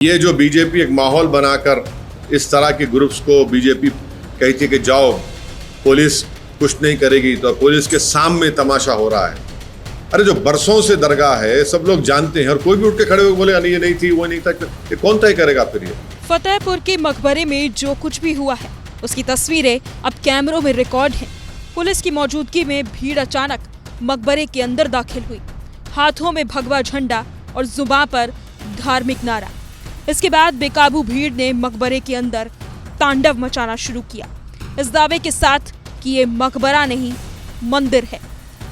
ये जो बीजेपी एक माहौल बनाकर इस तरह के ग्रुप्स को बीजेपी कहती है कि जाओ पुलिस कुछ नहीं करेगी, तो पुलिस के सामने तमाशा हो रहा है। अरे जो बरसों से दरगाह है सब लोग जानते हैं, और कोई भी उठ के खड़े होकर बोले नहीं ये नहीं थी वो नहीं था, ये कौन तय करेगा फिर? ये फतेहपुर के मकबरे में जो कुछ भी हुआ है उसकी तस्वीरें अब कैमरों में रिकॉर्ड हैं। पुलिस की मौजूदगी में भीड़ अचानक मकबरे के अंदर दाखिल हुई, हाथों में भगवा झंडा और जुबान पर धार्मिक नारा। इसके बाद बेकाबू भीड़ ने मकबरे के अंदर तांडव मचाना शुरू किया, इस दावे के साथ कि ये मकबरा नहीं मंदिर है।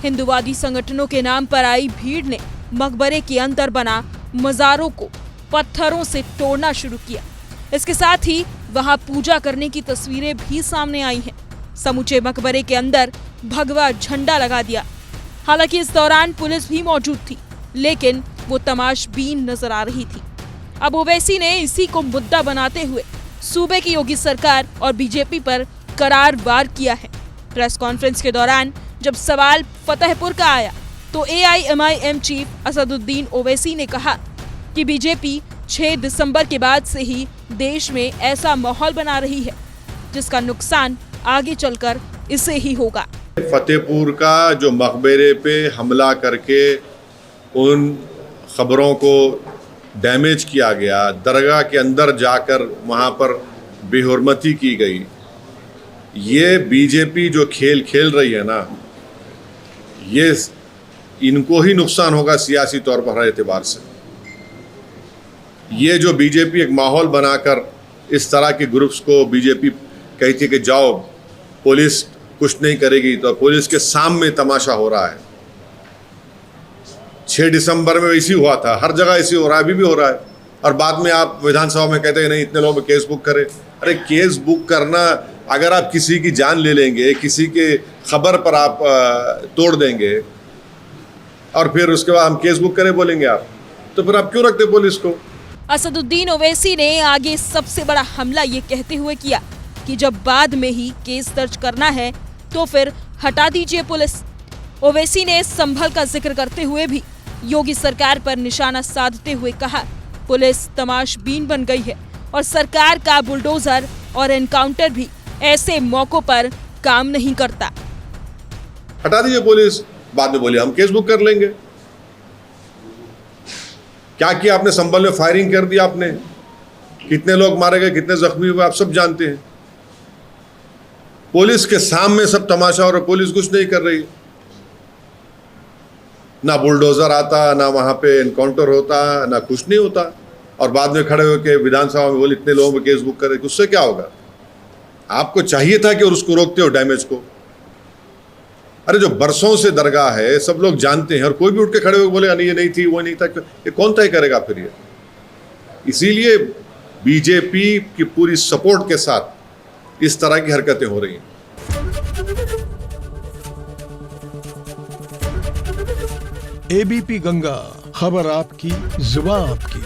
हिंदुवादी संगठनों के नाम पर आई भीड़ ने मकबरे के अंदर बना मज़ारों को पत्थरों से तोड़ना शुरू किया। इसके साथ ही वहां पूजा करने की तस्वीरें भी सामने आई हैं। समूचे मकबरे के अंदर भगवा झंडा लगा दिया। हालांकि इस दौरान पुलिस भी मौजूद थी, लेकिन वो तमाशबीन नजर आ रही थी। अब ओवैसी ने इसी को मुद्दा बनाते हुए सूबे की योगी सरकार और बीजेपी पर करार वार किया है। प्रेस कॉन्फ्रेंस के दौरान जब सवाल फतेहपुर का आया तो AIMIM चीफ असदुद्दीन ओवैसी ने कहा कि बीजेपी 6 दिसंबर के बाद से ही देश में ऐसा माहौल बना रही है जिसका नुकसान आगे चलकर इसे ही होगा। फतेहपुर का जो मकबरे पे हमला करके उन खबरों को डैमेज किया गया, दरगाह के अंदर जाकर वहाँ पर बेहुरमती की गई, ये बीजेपी जो खेल खेल रही है ना, ये इनको ही नुकसान होगा सियासी तौर पर हर एतबार से। ये जो बीजेपी एक माहौल बनाकर इस तरह के ग्रुप्स को बीजेपी कहती है कि जाओ पुलिस कुछ नहीं करेगी, तो पुलिस के सामने तमाशा हो रहा है। 6 दिसंबर में वैसी हुआ था, हर जगह ऐसी हो रहा है, अभी भी हो रहा है। और बाद में आप विधानसभा में कहते हैं नहीं इतने लोगों में केस बुक करें। अरे केस बुक करना, अगर आप किसी की जान ले लेंगे, किसी के खबर पर आप तोड़ देंगे और फिर उसके बाद हम केस बुक करें बोलेंगे आप, तो फिर आप क्यों रखते पुलिस को? असदुद्दीन ओवैसी ने आगे सबसे बड़ा हमला ये कहते हुए किया कि जब बाद में ही केस दर्ज करना है तो फिर हटा दीजिए पुलिस। ओवैसी ने संभल का जिक्र करते हुए भी योगी सरकार पर निशाना साधते हुए कहा, पुलिस तमाशबीन बन गई है और सरकार का बुलडोजर और एनकाउंटर भी ऐसे मौकों पर काम नहीं करता। हटा दीजिए पुलिस, बाद में बोलिए हम केस बुक कर लेंगे। क्या किया आपने? संभल में फायरिंग कर दी आपने, कितने लोग मारे गए, कितने जख्मी हुए, आप सब जानते हैं। पुलिस के सामने सब तमाशा और पुलिस कुछ नहीं कर रही। ना बुलडोजर आता, ना वहां पे एनकाउंटर होता, ना कुछ नहीं होता, और बाद में खड़े होकर विधानसभा में बोले इतने लोगों में केस बुक करे। उससे क्या होगा? आपको चाहिए था कि उसको रोकते हो डैमेज को। अरे जो बरसों से दरगाह है सब लोग जानते हैं, और कोई भी उठ के खड़े होकर बोले नहीं ये नहीं थी वो नहीं था, ये कौन तय करेगा फिर? ये इसीलिए बीजेपी की पूरी सपोर्ट के साथ इस तरह की हरकतें हो रही हैं। ABP गंगा, खबर आपकी, जुबान आपकी।